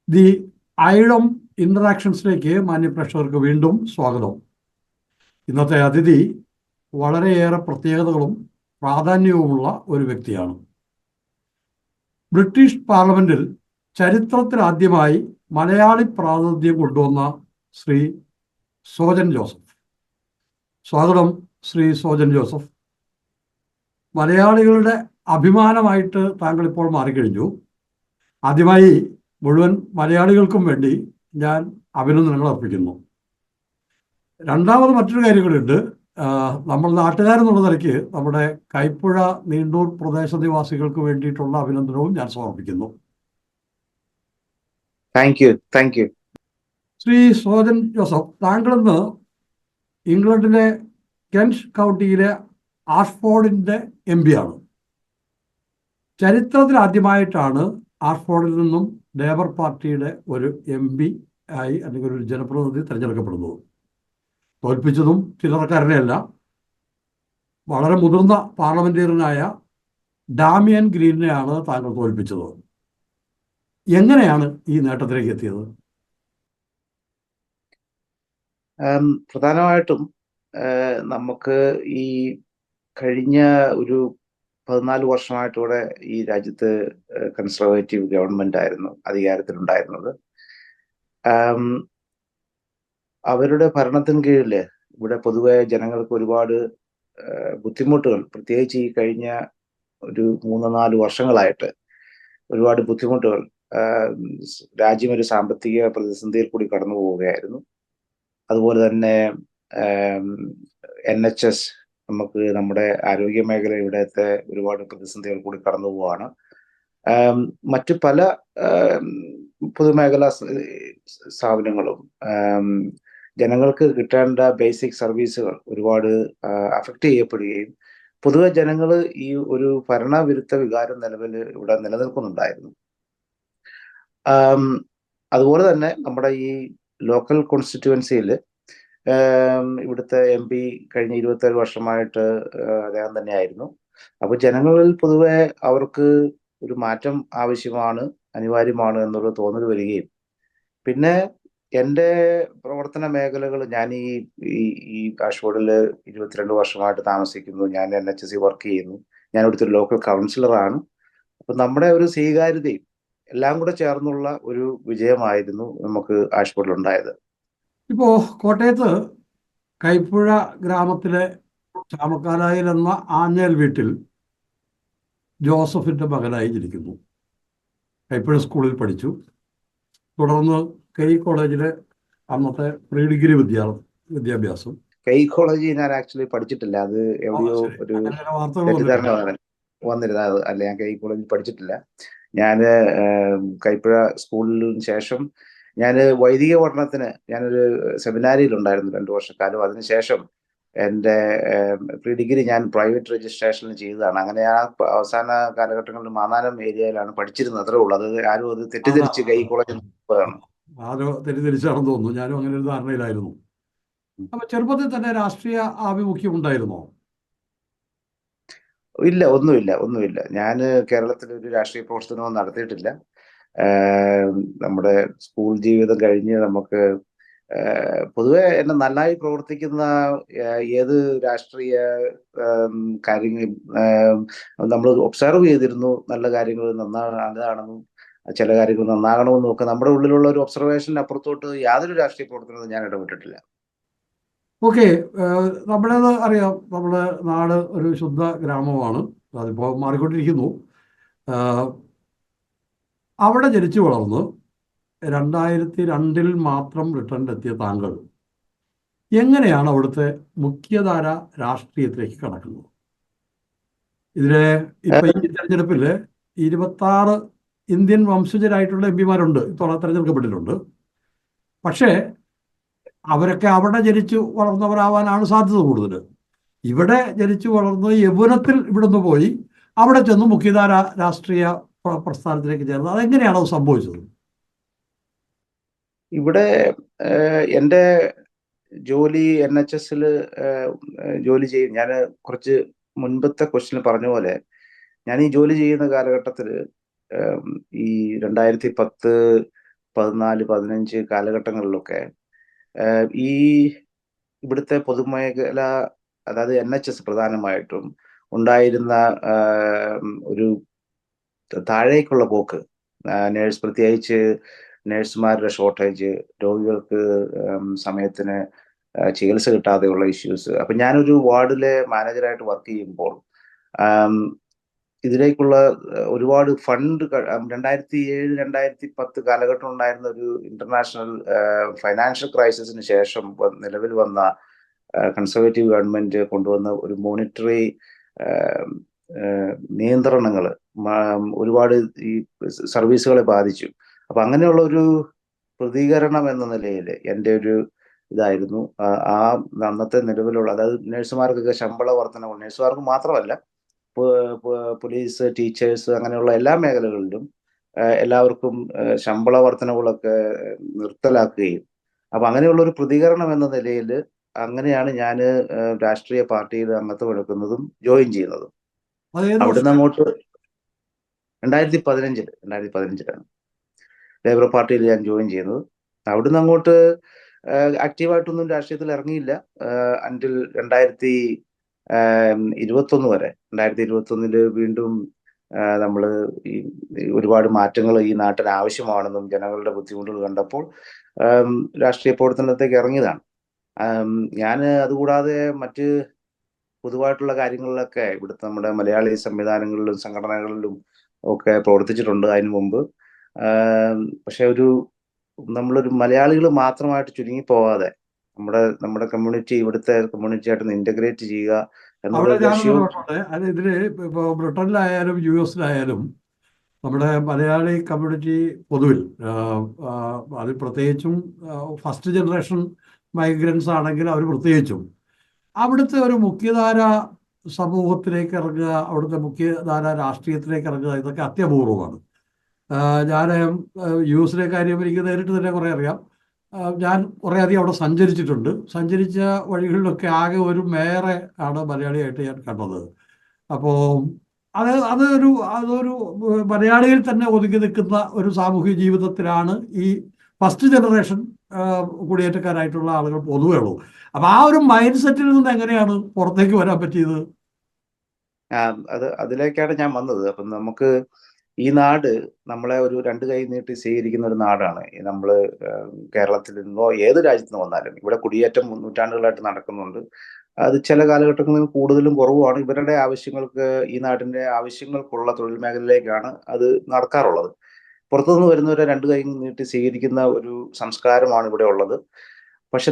The ഐഡം ഇന്ററാക്ഷൻസിലേക്ക് മാന്യപ്രേക്ഷകർക്ക് വീണ്ടും സ്വാഗതം. ഇന്നത്തെ അതിഥി വളരെയേറെ പ്രത്യേകതകളും പ്രാധാന്യവുമുള്ള ഒരു വ്യക്തിയാണ്. ബ്രിട്ടീഷ് പാർലമെന്റിൽ ചരിത്രത്തിലാദ്യമായി മലയാളി പ്രാതിനിധ്യം കൊണ്ടുവന്ന ശ്രീ സോജൻ ജോസഫ്. സ്വാഗതം ശ്രീ സോജൻ ജോസഫ്. മലയാളികളുടെ അഭിമാനമായിട്ട് താങ്കൾ ഇപ്പോൾ മാറിക്കഴിഞ്ഞു. ആദ്യമായി മുഴുവൻ മലയാളികൾക്കും വേണ്ടി ഞാൻ അഭിനന്ദനങ്ങൾ അർപ്പിക്കുന്നു. രണ്ടാമത് മറ്റൊരു കാര്യം കൂടിയുണ്ട്. നമ്മൾ നാട്ടുകാരെന്നുള്ള നിലയ്ക്ക് നമ്മുടെ കൈപ്പുഴ നീണ്ടൂർ പ്രദേശനിവാസികൾക്ക് വേണ്ടിയിട്ടുള്ള അഭിനന്ദനവും ഞാൻ സമർപ്പിക്കുന്നു. Thank you. ശ്രീ സോജൻ ജോസഫ്, താങ്കളിന്ന് ഇംഗ്ലണ്ടിലെ കെന്റ് കൗണ്ടിയിലെ ആഷ്ഫോർഡിന്റെ MP ആണ്. ചരിത്രത്തിൽ ആദ്യമായിട്ടാണ് ആഷ്ഫോർഡിൽ നിന്നും ലേബർ പാർട്ടിയുടെ ഒരു MP ആയി അല്ലെങ്കിൽ ഒരു ജനപ്രതിനിധി തിരഞ്ഞെടുക്കപ്പെടുന്നത്. തോൽപ്പിച്ചതും ചില്ലറക്കാരനെയല്ല, വളരെ മുതിർന്ന പാർലമെന്റേറിയനായ ഡാമിയൻ ഗ്രീനെയാണ് താങ്കൾ തോൽപ്പിച്ചത്. എങ്ങനെയാണ് ഈ നേട്ടത്തിലേക്ക് എത്തിയത്? പ്രധാനമായിട്ടും നമുക്ക് ഈ കഴിഞ്ഞ ഒരു 14 വർഷമായിട്ടൂടെ ഈ രാജ്യത്ത് കൺസർവേറ്റീവ് ഗവൺമെന്റ് ആയിരുന്നു അധികാരത്തിലുണ്ടായിരുന്നത്. അവരുടെ ഭരണത്തിന് കീഴിൽ ഇവിടെ പൊതുവെ ജനങ്ങൾക്ക് ഒരുപാട് ബുദ്ധിമുട്ടുകൾ, പ്രത്യേകിച്ച് ഈ കഴിഞ്ഞ ഒരു 3-4 വർഷങ്ങളായിട്ട് ഒരുപാട് ബുദ്ധിമുട്ടുകൾ, രാജ്യം ഒരു സാമ്പത്തിക പ്രതിസന്ധിയിൽ കൂടി കടന്നു പോവുകയായിരുന്നു. അതുപോലെ തന്നെ NHS, നമുക്ക് നമ്മുടെ ആരോഗ്യ മേഖല ഇവിടത്തെ ഒരുപാട് പ്രതിസന്ധികൾ കൂടി കടന്നു പോവാണ്. മറ്റു പല പൊതുമേഖലാ സ്ഥാപനങ്ങളും ജനങ്ങൾക്ക് കിട്ടേണ്ട ബേസിക് സർവീസുകൾ ഒരുപാട് അഫക്റ്റ് ചെയ്യപ്പെടുകയും പൊതുവെ ജനങ്ങൾ ഈ ഒരു ഭരണവിരുദ്ധ വികാരം നിലവിൽ ഇവിടെ നിലനിൽക്കുന്നുണ്ടായിരുന്നു. അതുപോലെ തന്നെ നമ്മുടെ ഈ ലോക്കൽ കോൺസ്റ്റിറ്റ്യുവൻസിയിൽ ഇവിടുത്തെ MP കഴിഞ്ഞ 27 വർഷമായിട്ട് അദ്ദേഹം തന്നെയായിരുന്നു. അപ്പൊ ജനങ്ങളിൽ പൊതുവെ അവർക്ക് ഒരു മാറ്റം ആവശ്യമാണ്, അനിവാര്യമാണ് എന്നുള്ള തോന്നൽ വരികയും, പിന്നെ എൻ്റെ പ്രവർത്തന മേഖലകൾ, ഞാൻ ഈ ആഷ്ഫോർഡിൽ 22 വർഷമായിട്ട് താമസിക്കുന്നു. ഞാൻ NHS വർക്ക് ചെയ്യുന്നു. ഞാൻ ഇവിടുത്തെ ഒരു ലോക്കൽ കൗൺസിലറാണ്. അപ്പൊ നമ്മുടെ ഒരു സ്വീകാര്യതയും എല്ലാം കൂടെ ചേർന്നുള്ള ഒരു വിജയമായിരുന്നു നമുക്ക് ആഷ്ഫോർഡിൽ ഉണ്ടായത്. ഇപ്പോ കോട്ടയത്ത് കൈപ്പുഴ ഗ്രാമത്തിലെ ചാമക്കാലായിൽ എന്ന ആഞ്ഞേൽ വീട്ടിൽ ജോസഫിന്റെ മകനായി ജനിക്കുന്നു. കൈപ്പുഴ സ്കൂളിൽ പഠിച്ചു. തുടർന്ന് കോളേജിലെ അന്നത്തെ പ്രീ ഡിഗ്രി വിദ്യാഭ്യാസം. കോളേജ് ഞാൻ ആക്ച്വലി പഠിച്ചിട്ടില്ല. അത് എവിടെയോ ഒരു തെറ്റിദ്ധാരണ വന്നിരുന്നത്. അല്ല, ഞാൻ കോളേജിൽ പഠിച്ചിട്ടില്ല. ഞാൻ കൈപ്പുഴ സ്കൂളിന് ശേഷം ഞാൻ വൈദിക പഠനത്തിന് ഞാനൊരു സെമിനാരിയിലുണ്ടായിരുന്നു 2 വർഷക്കാലം. അതിനുശേഷം എൻ്റെ പ്രീ ഡിഗ്രി ഞാൻ പ്രൈവറ്റ് രജിസ്ട്രേഷനിൽ ചെയ്തതാണ്. അങ്ങനെ ആ അവസാന കാലഘട്ടങ്ങളിൽ മാന്നാനം ഏരിയയിലാണ് പഠിച്ചിരുന്നത്. അത്രേ ഉള്ളൂ. അത് ആരും അത് തെറ്റിദ്ധരിച്ച് കോളേജിൽ പോയതാണ്. ആരോ തെറ്റിദ്ധരിച്ചാണെന്ന് തോന്നുന്നു. ഞാനും അങ്ങനെ ഒരു ധാരണയിലായിരുന്നു. അപ്പൊ ചെറുപ്പത്തിൽ തന്നെ രാഷ്ട്രീയ ആഭിമുഖ്യം ഉണ്ടായിരുന്നോ? ഇല്ല, ഒന്നുമില്ല. ഞാൻ കേരളത്തിൽ ഒരു രാഷ്ട്രീയ പ്രവർത്തനവും നടത്തിയിട്ടില്ല. നമ്മുടെ സ്കൂൾ ജീവിതം കഴിഞ്ഞ് നമുക്ക് പൊതുവെ എന്നെ നന്നായി പ്രവർത്തിക്കുന്ന ഏത് രാഷ്ട്രീയ കാര്യങ്ങളും നമ്മൾ ഒബ്സർവ് ചെയ്തിരുന്നു. നല്ല കാര്യങ്ങൾ നല്ലതാണെന്നും ചില കാര്യങ്ങൾ നന്നാകണമെന്നും ഒക്കെ നമ്മുടെ ഉള്ളിലുള്ള ഒരു ഒബ്സർവേഷന് അപ്പുറത്തോട്ട് യാതൊരു രാഷ്ട്രീയ പ്രവർത്തനവും ഞാൻ ഇടപെട്ടിട്ടില്ല. ഓക്കെ, നമ്മുടേത് അറിയാം. നമ്മുടെ നാട് ഒരു ശുദ്ധ ഗ്രാമമാണ്. അതിപ്പോൾ മാറിക്കൊണ്ടിരിക്കുന്നു. അവിടെ ജനിച്ചു വളർന്ന് 2002 മാത്രം റിട്ടേണിലെത്തിയ താങ്കൾ എങ്ങനെയാണ് അവിടുത്തെ മുഖ്യധാര രാഷ്ട്രീയത്തിലേക്ക് കടക്കുന്നത്? ഇതിലെ ഇപ്പൊ ഈ തെരഞ്ഞെടുപ്പിൽ 26 ഇന്ത്യൻ വംശജരായിട്ടുള്ള MP മാരുണ്ട്, തെരഞ്ഞെടുക്കപ്പെട്ടിട്ടുണ്ട്. പക്ഷേ അവരൊക്കെ അവിടെ ജനിച്ചു വളർന്നവരാവാനാണ് സാധ്യത കൂടുതൽ. ഇവിടെ ജനിച്ചു വളർന്ന് യൗവനത്തിൽ ഇവിടുന്ന് പോയി അവിടെ ചെന്ന് മുഖ്യധാര രാഷ്ട്രീയ പ്രസ്ഥാനത്തിലേക്ക് ചേർന്നത്, അതെങ്ങനെയാണ് അത് സംഭവിച്ചത്? ഇവിടെ എൻ്റെ ജോലി NHS ജോലി ചെയ്യും. ഞാൻ കുറച്ച് മുൻപത്തെ ക്വസ്റ്റ്യൻ പറഞ്ഞ പോലെ ഞാൻ ഈ ജോലി ചെയ്യുന്ന കാലഘട്ടത്തിൽ ഈ 2010 14-15 കാലഘട്ടങ്ങളിലൊക്കെ ഈ ഇവിടുത്തെ പൊതുമേഖല, അതായത് NHS പ്രധാനമായിട്ടും ഉണ്ടായിരുന്ന ഒരു താഴേക്കുള്ള പോക്ക്, പ്രത്യേകിച്ച് നേഴ്സുമാരുടെ ഷോർട്ടേജ്, രോഗികൾക്ക് സമയത്തിന് ചികിത്സ കിട്ടാതെയുള്ള ഇഷ്യൂസ്. അപ്പൊ ഞാനൊരു വാർഡിലെ മാനേജറായിട്ട് വർക്ക് ചെയ്യുമ്പോൾ ഇതിലേക്കുള്ള ഒരുപാട് ഫണ്ട് 2007-2010 കാലഘട്ടം ഉണ്ടായിരുന്ന ഒരു ഇന്റർനാഷണൽ ഫൈനാൻഷ്യൽ ക്രൈസിസിന് ശേഷം നിലവിൽ വന്ന കൺസർവേറ്റീവ് ഗവൺമെന്റ് കൊണ്ടുവന്ന ഒരു മോണിറ്ററി നിയന്ത്രണങ്ങൾ ഒരുപാട് ഈ സർവീസുകളെ ബാധിച്ചു. അപ്പൊ അങ്ങനെയുള്ള ഒരു പ്രതികരണം എന്ന നിലയിൽ എൻ്റെ ഒരു ഇതായിരുന്നു ആ അന്നത്തെ നിലവിലുള്ള, അതായത് നഴ്സുമാർക്കൊക്കെ ശമ്പള വർധനവ്, നഴ്സുമാർക്ക് മാത്രമല്ല, പോലീസ്, ടീച്ചേഴ്സ്, അങ്ങനെയുള്ള എല്ലാ മേഖലകളിലും എല്ലാവർക്കും ശമ്പള വർധനവുകളൊക്കെ നിർത്തലാക്കുകയും, അപ്പൊ അങ്ങനെയുള്ള ഒരു പ്രതികരണം എന്ന നിലയിൽ അങ്ങനെയാണ് ഞാൻ രാഷ്ട്രീയ പാർട്ടിയിൽ അംഗത്വം എടുക്കുന്നതും ജോയിൻ ചെയ്യുന്നതും. അത് ഏത് അവിടുന്ന് വർഷം? അങ്ങോട്ട് 2015-ലാണ് ലേബർ പാർട്ടിയിൽ ഞാൻ ജോയിൻ ചെയ്യുന്നത്. അവിടുന്ന് അങ്ങോട്ട് ആക്റ്റീവായിട്ടൊന്നും രാഷ്ട്രീയത്തിൽ ഇറങ്ങിയില്ല അൻറ്റിൽ 2021 വരെ. 2021 വീണ്ടും നമ്മൾ ഈ ഒരുപാട് മാറ്റങ്ങൾ ഈ നാട്ടിൽ ആവശ്യമാണെന്നും ജനങ്ങളുടെ ബുദ്ധിമുട്ടുകൾ കണ്ടപ്പോൾ രാഷ്ട്രീയ പ്രവർത്തനത്തിലേക്ക് ഇറങ്ങിയതാണ്. ഞാൻ അതുകൂടാതെ മറ്റ് പൊതുവായിട്ടുള്ള കാര്യങ്ങളിലൊക്കെ ഇവിടുത്തെ നമ്മുടെ മലയാളി സംവിധാനങ്ങളിലും സംഘടനകളിലും ഒക്കെ പ്രവർത്തിച്ചിട്ടുണ്ട് അതിനു മുമ്പ്. പക്ഷെ നമ്മളൊരു മലയാളികൾ മാത്രമായിട്ട് ചുരുങ്ങി പോവാതെ നമ്മുടെ കമ്മ്യൂണിറ്റി, ഇവിടുത്തെ കമ്മ്യൂണിറ്റി ആയിട്ട് ഇന്റഗ്രേറ്റ് ചെയ്യുക എന്നുള്ള അവിടെ ഞാനൊന്ന് ലക്ഷ്യവും. പറഞ്ഞോട്ടെ, അത് ഇതില് ഇപ്പോൾ ബ്രിട്ടനിലായാലും US-ലായാലും നമ്മുടെ മലയാളി കമ്മ്യൂണിറ്റി പൊതുവിൽ അത് പ്രത്യേകിച്ചും ഫസ്റ്റ് ജനറേഷൻ മൈഗ്രൻസ് ആണെങ്കിൽ അവർ പ്രത്യേകിച്ചും അവിടുത്തെ ഒരു മുഖ്യധാര സമൂഹത്തിലേക്ക് ഇറങ്ങുക, അവിടുത്തെ മുഖ്യധാര രാഷ്ട്രീയത്തിലേക്ക് ഇറങ്ങുക, ഇതൊക്കെ അത്യപൂർവമാണ്. ഞാൻ US-ലെ കാര്യം എനിക്ക് നേരിട്ട് തന്നെ കുറേ അറിയാം. ഞാൻ കുറേ അധികം അവിടെ സഞ്ചരിച്ചിട്ടുണ്ട്. സഞ്ചരിച്ച വഴികളിലൊക്കെ ആകെ ഒരു മേയറെ ആണ് മലയാളിയായിട്ട് ഞാൻ കണ്ടത്. അപ്പോൾ അതൊരു മലയാളിയിൽ തന്നെ ഒതുങ്ങി നിൽക്കുന്ന ഒരു സാമൂഹിക ജീവിതത്തിലാണ് ഈ ഫസ്റ്റ് ജനറേഷൻ കുടിയേറ്റക്കാരായിട്ടുള്ള ആളുകൾ പൊതുവേ ഉള്ളൂ. അപ്പൊ ആ ഒരു മൈൻഡ് സെറ്റിൽ നിന്ന് എങ്ങനെയാണ് പുറത്തേക്ക് വരാൻ പറ്റിയത്? അതിലേക്കാണ് ഞാൻ വന്നത്. അപ്പം നമുക്ക് ഈ നാട് നമ്മളെ ഒരു രണ്ട് കൈ നീട്ടി സ്വീകരിക്കുന്ന ഒരു നാടാണ്. നമ്മൾ കേരളത്തിൽ നിന്നോ ഏത് രാജ്യത്ത് നിന്ന് വന്നാലും ഇവിടെ കുടിയേറ്റം നൂറ്റാണ്ടുകളായിട്ട് നടക്കുന്നുണ്ട്. അത് ചില കാലഘട്ടങ്ങളിൽ കൂടുതലും കുറവുമാണ്. ഇവരുടെ ആവശ്യങ്ങൾക്ക്, ഈ നാടിന്റെ ആവശ്യങ്ങൾക്കുള്ള തൊഴിൽ മേഖലയിലേക്കാണ് അത് നടക്കാറുള്ളത്. പുറത്തുനിന്ന് വരുന്നവരെ രണ്ട് കൈ നീട്ടി സ്വീകരിക്കുന്ന ഒരു സംസ്കാരമാണ് ഇവിടെ ഉള്ളത്. പക്ഷെ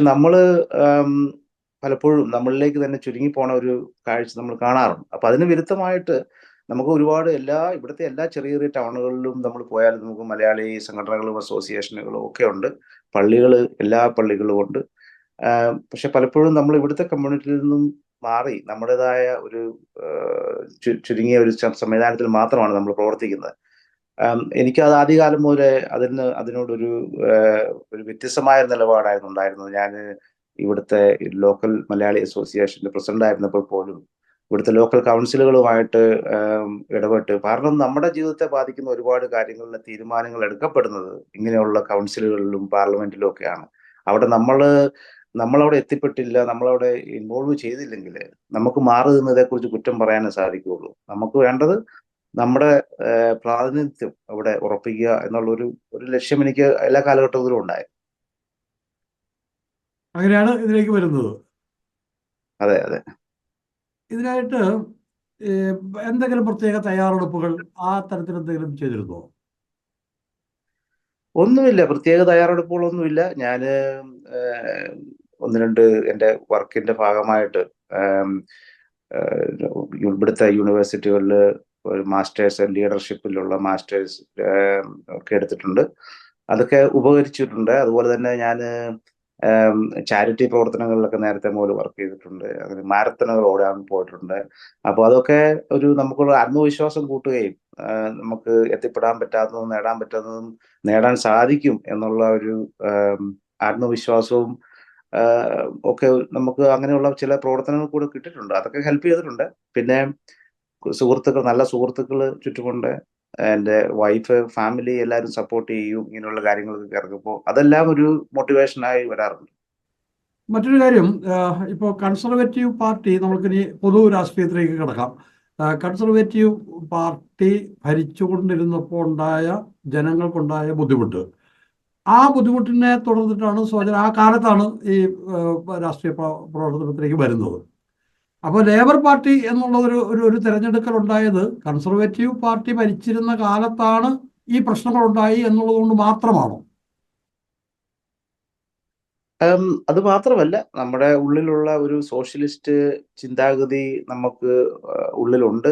പലപ്പോഴും നമ്മളിലേക്ക് തന്നെ ചുരുങ്ങിപ്പോണ ഒരു കാഴ്ച നമ്മൾ കാണാറുണ്ട്. അപ്പൊ അതിന് വിരുദ്ധമായിട്ട് നമുക്ക് ഒരുപാട് ഇവിടുത്തെ എല്ലാ ചെറിയ ചെറിയ ടൗണുകളിലും നമ്മൾ പോയാൽ നമുക്ക് മലയാളി സംഘടനകളും അസോസിയേഷനുകളും ഒക്കെ ഉണ്ട്. എല്ലാ പള്ളികളും ഉണ്ട്. പക്ഷെ പലപ്പോഴും നമ്മൾ ഇവിടുത്തെ കമ്മ്യൂണിറ്റിയിൽ നിന്നും മാറി നമ്മുടേതായ ഒരു ചുരുങ്ങിയ ഒരു സംവിധാനത്തിൽ മാത്രമാണ് നമ്മൾ പ്രവർത്തിക്കുന്നത്. എനിക്കത് ആദ്യകാലം മുതലേ അതിനോടൊരു വ്യത്യസ്തമായ നിലപാടായിരുന്നു ഉണ്ടായിരുന്നത്. ഞാൻ ഇവിടുത്തെ ലോക്കൽ മലയാളി അസോസിയേഷന്റെ പ്രസിഡന്റ് ആയിരുന്നപ്പോൾ പോലും ഇവിടുത്തെ ലോക്കൽ കൗൺസിലുകളുമായിട്ട് ഇടപെട്ട്, കാരണം നമ്മുടെ ജീവിതത്തെ ബാധിക്കുന്ന ഒരുപാട് കാര്യങ്ങളിലെ തീരുമാനങ്ങൾ എടുക്കപ്പെടുന്നത് ഇങ്ങനെയുള്ള കൗൺസിലുകളിലും പാർലമെന്റിലും ഒക്കെയാണ്. അവിടെ നമ്മളവിടെ എത്തിപ്പെട്ടില്ല, നമ്മളവിടെ ഇൻവോൾവ് ചെയ്തില്ലെങ്കിൽ നമുക്ക് മാറി നിന്നതിനെ കുറിച്ച് കുറ്റം പറയാനേ സാധിക്കുകയുള്ളൂ. നമുക്ക് വേണ്ടത് നമ്മുടെ പ്രാതിനിധ്യം അവിടെ ഉറപ്പിക്കുക എന്നുള്ള ഒരു ലക്ഷ്യം എനിക്ക് എല്ലാ കാലഘട്ടത്തിലും ഉണ്ടായി. അങ്ങനെയാണ് ഇതിലേക്ക് വരുന്നത്. അതെ അതെ. ഇതിനായിട്ട് എന്തെങ്കിലും പ്രത്യേക തയ്യാറെടുപ്പുകൾ ആ തരത്തിൽ എന്തെങ്കിലും ചെയ്തിരുന്നോ? ഒന്നുമില്ല, പ്രത്യേക തയ്യാറെടുപ്പുകളൊന്നുമില്ല. ഞാൻ ഒന്ന് രണ്ട് എൻ്റെ വർക്കിന്റെ ഭാഗമായിട്ട് ഇവിടുത്തെ യൂണിവേഴ്സിറ്റികളിൽ ഒരു മാസ്റ്റേഴ്സ് ലീഡർഷിപ്പിലുള്ള മാസ്റ്റേഴ്സ് ഒക്കെ എടുത്തിട്ടുണ്ട്. അതൊക്കെ ഉപകരിച്ചിട്ടുണ്ട്. അതുപോലെ തന്നെ ഞാൻ ചാരിറ്റി പ്രവർത്തനങ്ങളിലൊക്കെ നേരത്തെ മുതൽ വർക്ക് ചെയ്തിട്ടുണ്ട്. അങ്ങനെ മാരത്തണുകൾ ഓടാൻ പോയിട്ടുണ്ട്. അപ്പോൾ അതൊക്കെ നമുക്കുള്ള ആത്മവിശ്വാസം കൂട്ടുകയും നമുക്ക് എത്തിപ്പെടാൻ പറ്റാത്തതും നേടാൻ പറ്റാത്തതും നേടാൻ സാധിക്കും എന്നുള്ള ഒരു ആത്മവിശ്വാസവും ഒക്കെ നമുക്ക് അങ്ങനെയുള്ള ചില പ്രവർത്തനങ്ങൾ കൂടെ കിട്ടിയിട്ടുണ്ട്. അതൊക്കെ ഹെൽപ്പ് ചെയ്തിട്ടുണ്ട്. പിന്നെ നല്ല സുഹൃത്തുക്കൾ ചുറ്റുമുണ്ട്. എൻ്റെ വൈഫ്, ഫാമിലി എല്ലാവരും സപ്പോർട്ട് ചെയ്യും ഇങ്ങനെയുള്ള കാര്യങ്ങളൊക്കെ ഇറങ്ങുമ്പോൾ. അതെല്ലാം ഒരു മോട്ടിവേഷനായി വരാറുണ്ട്. മറ്റൊരു കാര്യം, ഇപ്പോൾ കൺസർവേറ്റീവ് പാർട്ടി, നമുക്കിനി പൊതു രാഷ്ട്രീയത്തിലേക്ക് കിടക്കാം. കൺസർവേറ്റീവ് പാർട്ടി ഭരിച്ചുകൊണ്ടിരുന്നപ്പോൾ ഉണ്ടായ ജനങ്ങൾക്കുണ്ടായ ബുദ്ധിമുട്ട്, ആ ബുദ്ധിമുട്ടിനെ തുടർന്നിട്ടാണ് ആ കാലത്താണ് ഈ രാഷ്ട്രീയ പ്രവർത്തനത്തിലേക്ക് വരുന്നത്. അപ്പോൾ ലേബർ പാർട്ടി എന്നുള്ള ഒരു തിരഞ്ഞെടുക്കൽ ഉണ്ടായത് കൺസർവേറ്റീവ് പാർട്ടി ഭരിച്ചിരുന്ന കാലത്താണ് ഈ പ്രശ്നങ്ങളുണ്ടായി എന്നുള്ളത് കൊണ്ട് മാത്രമാണോ? അത് മാത്രമല്ല, നമ്മുടെ ഉള്ളിലുള്ള ഒരു സോഷ്യലിസ്റ്റ് ചിന്താഗതി നമുക്ക് ഉള്ളിലുണ്ട്.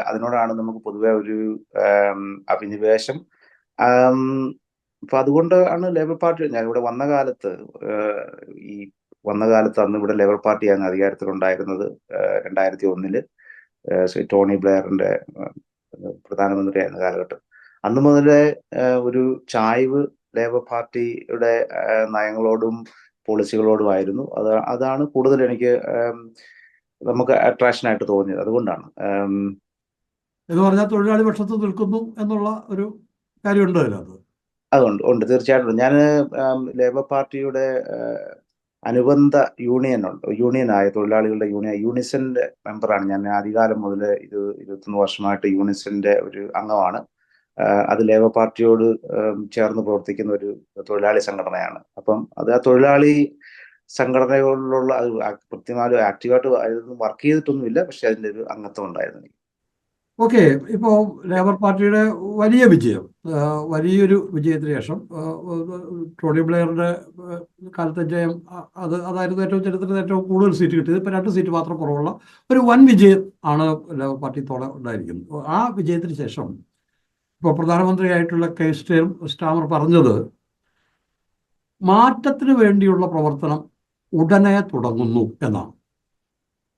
അതിനോടാണ് നമുക്ക് പൊതുവെ ഒരു അഭിനിവേശം. അപ്പൊ അതുകൊണ്ടാണ് ലേബർ പാർട്ടി, ഞാനിവിടെ വന്ന കാലത്ത് അന്ന് ഇവിടെ ലേബർ പാർട്ടിയാണ് അധികാരത്തിലുണ്ടായിരുന്നത്. 2001 ശ്രീ ടോണി ബ്ലെയറിന്റെ പ്രധാനമന്ത്രിയായിരുന്ന കാലഘട്ടം. അന്ന് മുതലേ ഒരു ചായ്വ് ലേബർ പാർട്ടിയുടെ നയങ്ങളോടും പോളിസികളോടുമായിരുന്നു. അതാണ് കൂടുതൽ എനിക്ക് നമുക്ക് അട്രാക്ഷൻ ആയിട്ട് തോന്നിയത്. അതുകൊണ്ടാണ്. എന്ന് പറഞ്ഞാൽ തൊഴിലാളി പക്ഷത്ത് നിൽക്കുന്നു എന്നുള്ള ഒരു കാര്യമുണ്ട് അതിനകത്ത്. അതുകൊണ്ട് ഉണ്ട്, തീർച്ചയായിട്ടും. ഞാൻ ലേബർ പാർട്ടിയുടെ അനുബന്ധ യൂണിയനായ തൊഴിലാളികളുടെ യൂണിസന്റെ മെമ്പറാണ്. ഞാൻ ആദ്യകാലം മുതൽ 21 വർഷമായിട്ട് യൂണിസന്റെ ഒരു അംഗമാണ്. അത് ലേബർ പാർട്ടിയോട് ചേർന്ന് പ്രവർത്തിക്കുന്ന ഒരു തൊഴിലാളി സംഘടനയാണ്. അപ്പം അത് ആ തൊഴിലാളി സംഘടനകളിലുള്ള കൃത്യമായി ആക്റ്റീവായിട്ട് വർക്ക് ചെയ്തിട്ടൊന്നുമില്ല, പക്ഷെ അതിൻ്റെ ഒരു അംഗത്വം ഉണ്ടായിരുന്നു. ഓക്കെ, ഇപ്പോൾ ലേബർ പാർട്ടിയുടെ വലിയ വിജയം, വലിയൊരു വിജയത്തിന് ശേഷം ടോണി ബ്ലെയറിന്റെ കാലത്തെ ജയം, അതായിരുന്നു ഏറ്റവും ചരിത്രത്തിൽ ഏറ്റവും കൂടുതൽ സീറ്റ് കിട്ടിയത്. ഇപ്പം 2 സീറ്റ് മാത്രം കുറവുള്ള ഒരു വൻ വിജയം ആണ് ലേബർ പാർട്ടിത്തോടെ ഉണ്ടായിരിക്കുന്നത്. ആ വിജയത്തിന് ശേഷം ഇപ്പോൾ പ്രധാനമന്ത്രിയായിട്ടുള്ള സ്റ്റാമർ പറഞ്ഞത് മാറ്റത്തിന് വേണ്ടിയുള്ള പ്രവർത്തനം ഉടനെ തുടങ്ങുന്നു എന്നാണ്.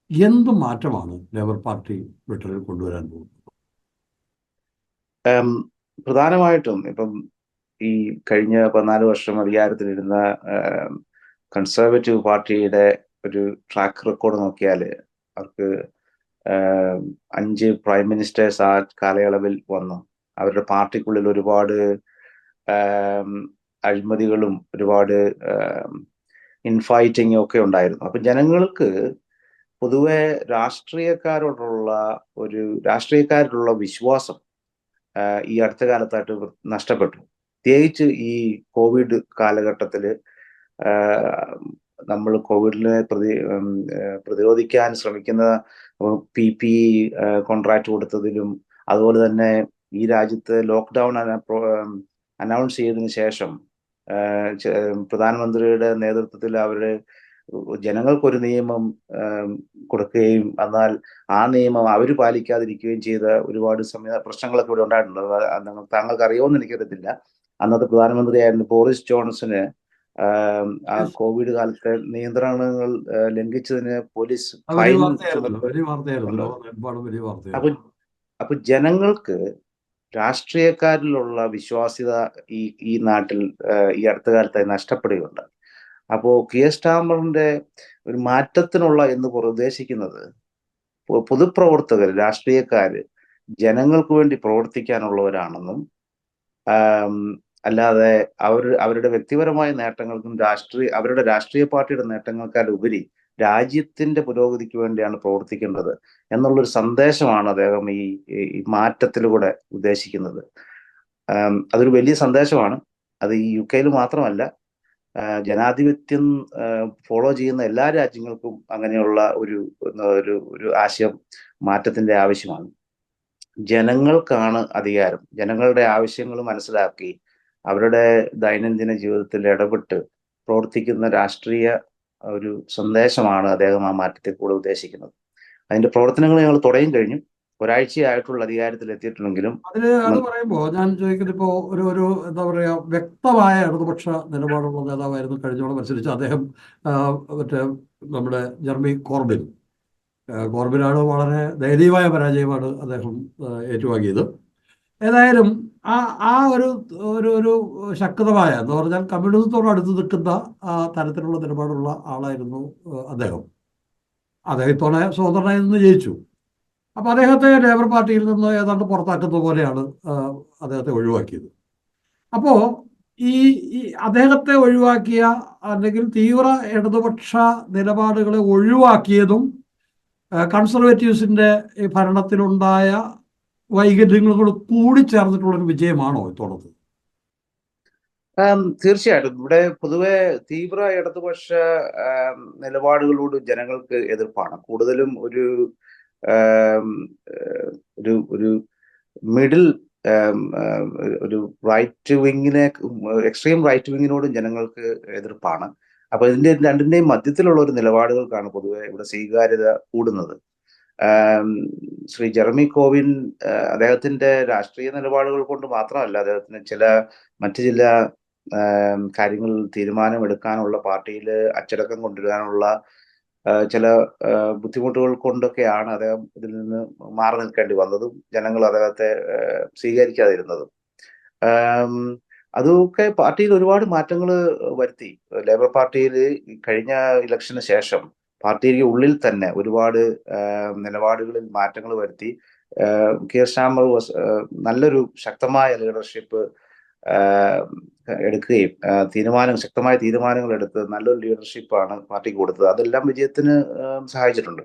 എന്ത് മാറ്റമാണ് ലേബർ പാർട്ടി ബ്രിട്ടനിൽ കൊണ്ടുവരാൻ പോകുന്നത്? പ്രധാനമായിട്ടും ഇപ്പം ഈ കഴിഞ്ഞ 14 വർഷം അധികാരത്തിലിരുന്ന കൺസർവേറ്റീവ് പാർട്ടിയുടെ ഒരു ട്രാക്ക് റെക്കോർഡ് നോക്കിയാൽ അവർക്ക് 5 പ്രൈം മിനിസ്റ്റേഴ്സ് ആ കാലയളവിൽ വന്നു. അവരുടെ പാർട്ടിക്കുള്ളിൽ ഒരുപാട് അഴിമതികളും ഒരുപാട് ഇൻഫൈറ്റിങ്ങും ഒക്കെ ഉണ്ടായിരുന്നു. അപ്പം ജനങ്ങൾക്ക് പൊതുവെ രാഷ്ട്രീയക്കാരോടുള്ള വിശ്വാസം ഈ അടുത്ത കാലത്തായിട്ട് നഷ്ടപ്പെട്ടു. പ്രത്യേകിച്ച് ഈ കോവിഡ് കാലഘട്ടത്തിൽ നമ്മൾ കോവിഡിനെ പ്രതിരോധിക്കാൻ ശ്രമിക്കുന്ന PPE കോൺട്രാക്ട് കൊടുത്തതിലും, അതുപോലെ തന്നെ ഈ രാജ്യത്ത് ലോക്ക്ഡൗൺ അനൗൺസ് ചെയ്തതിനു ശേഷം പ്രധാനമന്ത്രിയുടെ നേതൃത്വത്തിൽ ജനങ്ങൾക്കൊരു നിയമം കൊടുക്കുകയും എന്നാൽ ആ നിയമം അവർ പാലിക്കാതിരിക്കുകയും ചെയ്ത ഒരുപാട് പ്രശ്നങ്ങളൊക്കെ ഇവിടെ ഉണ്ടായിട്ടുണ്ട്. താങ്കൾക്ക് അറിയുമെന്ന് എനിക്കറിയത്തില്ല. അന്നത്തെ പ്രധാനമന്ത്രിയായിരുന്ന ബോറിസ് ജോൺസന് ആ കോവിഡ് കാലത്തെ നിയന്ത്രണങ്ങൾ ലംഘിച്ചതിന് പോലീസ് ഫൈൻ. അപ്പൊ ജനങ്ങൾക്ക് രാഷ്ട്രീയക്കാരിലുള്ള വിശ്വാസ്യത ഈ നാട്ടിൽ ഈ അടുത്ത കാലത്തായി നഷ്ടപ്പെടുകയുണ്ട്. അപ്പോൾ കിയർ സ്റ്റാമറിന്റെ ഒരു മാറ്റത്തിനുള്ള എന്ന് ഉദ്ദേശിക്കുന്നത് പൊതുപ്രവർത്തകർ, രാഷ്ട്രീയക്കാര് ജനങ്ങൾക്ക് വേണ്ടി പ്രവർത്തിക്കാനുള്ളവരാണെന്നും അല്ലാതെ അവരുടെ വ്യക്തിപരമായ നേട്ടങ്ങൾക്കും അവരുടെ രാഷ്ട്രീയ പാർട്ടിയുടെ നേട്ടങ്ങൾക്കാൾ ഉപരി രാജ്യത്തിന്റെ പുരോഗതിക്ക് വേണ്ടിയാണ് പ്രവർത്തിക്കേണ്ടത് എന്നുള്ളൊരു സന്ദേശമാണ് അദ്ദേഹം ഈ മാറ്റത്തിലൂടെ ഉദ്ദേശിക്കുന്നത്. അതൊരു വലിയ സന്ദേശമാണ്. അത് ഈ UK മാത്രമല്ല, ജനാധിപത്യം ഫോളോ ചെയ്യുന്ന എല്ലാ രാജ്യങ്ങൾക്കും അങ്ങനെയുള്ള ഒരു ആശയം മാറ്റത്തിന്റെ ആവശ്യമാണ്. ജനങ്ങൾക്കാണ് അധികാരം. ജനങ്ങളുടെ ആവശ്യങ്ങൾ മനസ്സിലാക്കി അവരുടെ ദൈനംദിന ജീവിതത്തിൽ ഇടപെട്ട് പ്രവർത്തിക്കുന്ന രാഷ്ട്രീയ ഒരു സന്ദേശമാണ് അദ്ദേഹം ആ മാറ്റത്തിൽ കൂടെ ഉദ്ദേശിക്കുന്നത്. അതിന്റെ പ്രവർത്തനങ്ങൾ ഞങ്ങൾ തുടങ്ങി കഴിഞ്ഞു. ഒരാഴ്ചയായിട്ടുള്ള അധികാരത്തിൽ എത്തിയിട്ടുണ്ടെങ്കിലും അത് പറയുമ്പോൾ ഞാൻ ചോദിക്കുന്നത്, ഇപ്പോൾ ഒരു എന്താ പറയുക, വ്യക്തമായ ഇടതുപക്ഷ നിലപാടുള്ള നേതാവായിരുന്നു കഴിഞ്ഞോളം മത്സരിച്ച അദ്ദേഹം, മറ്റേ നമ്മുടെ ജെറമി കോർബിനാണ് വളരെ ദയനീയമായ പരാജയമാണ് അദ്ദേഹം ഏറ്റുവാങ്ങിയത്. ഏതായാലും ആ ഒരു ശക്തമായ, എന്ന് പറഞ്ഞാൽ കമ്മ്യൂണിസത്തോട് അടുത്ത് നിൽക്കുന്ന തരത്തിലുള്ള നിലപാടുള്ള ആളായിരുന്നു അദ്ദേഹം. ഇത്തവണ സ്വതന്ത്രനായി നിന്ന് ജയിച്ചു. അപ്പോൾ അദ്ദേഹത്തെ ലേബർ പാർട്ടിയിൽ നിന്ന് ഏതാണ്ട് പുറത്താക്കുന്നത് പോലെയാണ് അദ്ദേഹത്തെ ഒഴിവാക്കിയത്. അപ്പോൾ ഈ ഈ അദ്ദേഹത്തെ ഒഴിവാക്കിയ, അല്ലെങ്കിൽ തീവ്ര ഇടതുപക്ഷ നിലപാടുകളെ ഒഴിവാക്കിയതും കൺസർവേറ്റീവ്സിൻ്റെ ഈ ഭരണത്തിലുണ്ടായ വൈകല്യങ്ങൾ കൂടി ചേർന്നിട്ടുള്ളൊരു വിജയമാണോ ഇത്തോളത്ത്? തീർച്ചയായിട്ടും ഇവിടെ പൊതുവെ തീവ്ര ഇടതുപക്ഷ നിലപാടുകളോട് ജനങ്ങൾക്ക് എതിർപ്പാണ്. കൂടുതലും ഒരു ഒരു ഒരു മിഡിൽ ഒരു റൈറ്റ് വിങ്ങിനെ, എക്സ്ട്രീം റൈറ്റ് വിങ്ങിനോടും ജനങ്ങൾക്ക് എതിർപ്പാണ്. അപ്പൊ ഇതിന്റെ രണ്ടിന്റെയും മധ്യത്തിലുള്ള ഒരു നിലപാടുകൾക്കാണ് പൊതുവെ ഇവിടെ സ്വീകാര്യത കൂടുന്നത്. ശ്രീ ജെറമി കോവിൻ അദ്ദേഹത്തിന്റെ രാഷ്ട്രീയ നിലപാടുകൾ കൊണ്ട് മാത്രമല്ല, അദ്ദേഹത്തിന് മറ്റു ചില കാര്യങ്ങളിൽ തീരുമാനമെടുക്കാനുള്ള, പാർട്ടിയിൽ അച്ചടക്കം കൊണ്ടുവരാനുള്ള ചില ബുദ്ധിമുട്ടുകൾ കൊണ്ടൊക്കെയാണ് അദ്ദേഹം ഇതിൽ നിന്ന് മാറി നിൽക്കേണ്ടി വന്നതും ജനങ്ങൾ അദ്ദേഹത്തെ സ്വീകരിക്കാതിരുന്നതും. അതൊക്കെ പാർട്ടിയിൽ ഒരുപാട് മാറ്റങ്ങൾ വരുത്തി. ലേബർ പാർട്ടിയിൽ കഴിഞ്ഞ ഇലക്ഷന് ശേഷം പാർട്ടിക്ക് ഉള്ളിൽ തന്നെ ഒരുപാട് നിലപാടുകളിൽ മാറ്റങ്ങൾ വരുത്തി. കീർ സ്റ്റാർമർ നല്ലൊരു ശക്തമായ ലീഡർഷിപ്പ് എടുക്കുകയും ശക്തമായ തീരുമാനങ്ങൾ എടുത്ത് നല്ലൊരു ലീഡർഷിപ്പാണ് പാർട്ടിക്ക് കൊടുത്തത്. അതെല്ലാം വിജയത്തിന് സഹായിച്ചിട്ടുണ്ട്.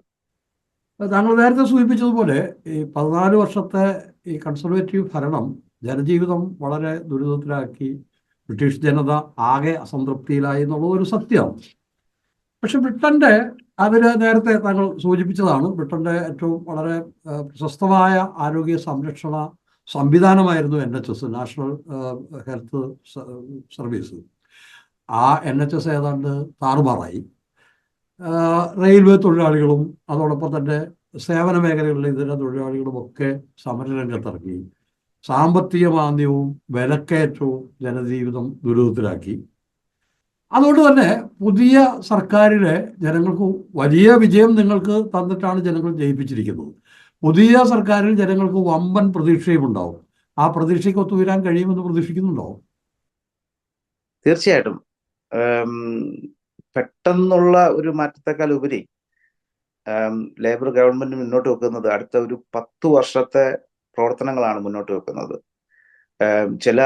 താങ്കൾ നേരത്തെ സൂചിപ്പിച്ചതുപോലെ ഈ 14 വർഷത്തെ ഈ കൺസർവേറ്റീവ് ഭരണം ജനജീവിതം വളരെ ദുരിതത്തിലാക്കി. ബ്രിട്ടീഷ് ജനത ആകെ അസംതൃപ്തിയിലായി എന്നുള്ളത് ഒരു സത്യമാണ്. പക്ഷെ ബ്രിട്ടന്റെ നേരത്തെ താങ്കൾ സൂചിപ്പിച്ചതാണ്, ബ്രിട്ടന്റെ ഏറ്റവും വളരെ പ്രശസ്തമായ ആരോഗ്യ സംരക്ഷണ സംവിധാനമായിരുന്നു NHS, നാഷണൽ ഹെൽത്ത് സർവീസ്. ആ NHS ഏതാണ്ട് താറുമാറായി. റെയിൽവേ തൊഴിലാളികളും അതോടൊപ്പം തന്നെ സേവന മേഖലകളിലെ ഇതര തൊഴിലാളികളുമൊക്കെ സമരരംഗത്തിറങ്ങി. സാമ്പത്തിക മാന്ദ്യവും വിലക്കയറ്റവും ജനജീവിതം ദുരിതത്തിലാക്കി. അതുകൊണ്ട് തന്നെ പുതിയ സർക്കാരിലെ ജനങ്ങൾക്ക് വലിയ വിജയം നിങ്ങൾക്ക് തന്നിട്ടാണ് ജനങ്ങൾ ജയിപ്പിച്ചിരിക്കുന്നത്. പുതിയ സർക്കാരിൽ ജനങ്ങൾക്ക് വമ്പൻ പ്രതീക്ഷയും ഉണ്ടാവും. ആ പ്രതീക്ഷയ്ക്ക് ഒത്തുവരാൻ കഴിയുമെന്ന് പ്രതീക്ഷിക്കുന്നുണ്ടോ? തീർച്ചയായിട്ടും. പെട്ടെന്നുള്ള ഒരു മാറ്റത്തെക്കാൾ ഉപരി ലേബർ ഗവൺമെന്റ് മുന്നോട്ട് വെക്കുന്നത് അടുത്ത ഒരു 10 വർഷത്തെ പ്രവർത്തനങ്ങളാണ് മുന്നോട്ട് വെക്കുന്നത്. ചില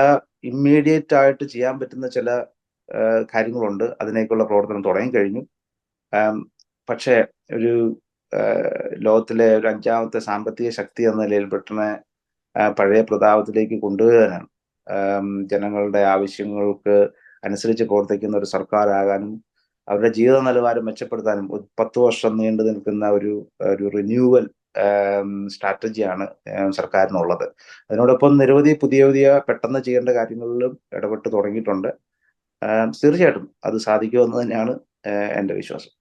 ഇമ്മീഡിയറ്റ് ആയിട്ട് ചെയ്യാൻ പറ്റുന്ന ചില കാര്യങ്ങളുണ്ട്. അതിനേക്കുള്ള പ്രവർത്തനം തുടങ്ങിക്കഴിഞ്ഞു. പക്ഷേ ഒരു ലോകത്തിലെ ഒരു 5ാമത്തെ സാമ്പത്തിക ശക്തി എന്ന നിലയിൽ ബ്രിട്ടനെ പഴയ പ്രതാപത്തിലേക്ക് കൊണ്ടുവരാനാണ്, ജനങ്ങളുടെ ആവശ്യങ്ങൾക്ക് അനുസരിച്ച് പ്രവർത്തിക്കുന്ന ഒരു സർക്കാരാകാനും അവരുടെ ജീവിത നിലവാരം മെച്ചപ്പെടുത്താനും 10 വർഷം നീണ്ടു നിൽക്കുന്ന ഒരു റിന്യൂവൽ സ്ട്രാറ്റജിയാണ് സർക്കാരിനുള്ളത്. അതിനോടൊപ്പം നിരവധി പുതിയ പെട്ടെന്ന് ചെയ്യേണ്ട കാര്യങ്ങളിലും ഇടപെട്ട് തുടങ്ങിയിട്ടുണ്ട്. തീർച്ചയായിട്ടും അത് സാധിക്കുമെന്ന് തന്നെയാണ് എൻ്റെ വിശ്വാസം.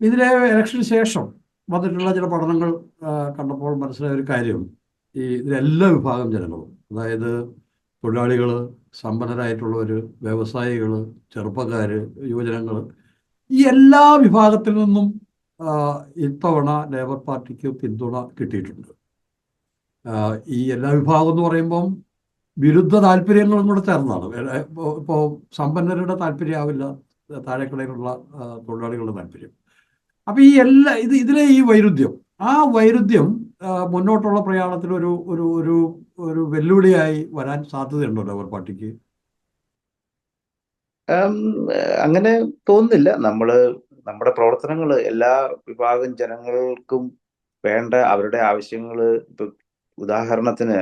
ഇതിലെ ഇലക്ഷന് ശേഷം വന്നിട്ടുള്ള ചില പഠനങ്ങൾ കണ്ടപ്പോൾ മനസ്സിലായ ഒരു കാര്യം, ഇതിലെല്ലാ വിഭാഗം ജനങ്ങളും, അതായത് തൊഴിലാളികൾ, സമ്പന്നരായിട്ടുള്ളവർ, വ്യവസായികൾ, ചെറുപ്പക്കാർ, യുവജനങ്ങൾ, ഈ എല്ലാ വിഭാഗത്തിൽ നിന്നും ഇത്തവണ ലേബർ പാർട്ടിക്ക് പിന്തുണ കിട്ടിയിട്ടുണ്ട്. ഈ എല്ലാ വിഭാഗം എന്ന് പറയുമ്പം വിരുദ്ധ താല്പര്യങ്ങളും കൂടെ ചേർന്നതാണ്. ഇപ്പോൾ സമ്പന്നരുടെ താല്പര്യമാവില്ല താഴെക്കിടയിലുള്ള തൊഴിലാളികളുടെ താല്പര്യം. അപ്പം ഈ ഇതിലെ ഈ വൈരുദ്ധ്യം, ആ വൈരുദ്ധ്യം മുന്നോട്ടുള്ള പ്രയാണത്തിൽ ഒരു ഒരു ഒരു ഒരു വെല്ലുവിളിയായി വരാൻ സാധ്യതയുണ്ടോ ലേബർ പാർട്ടിക്ക്? അങ്ങനെ തോന്നുന്നില്ല. നമ്മുടെ പ്രവർത്തനങ്ങൾ എല്ലാ വിഭാഗം ജനങ്ങൾക്കും വേണ്ട അവരുടെ ആവശ്യങ്ങൾ, ഇപ്പൊ ഉദാഹരണത്തിന്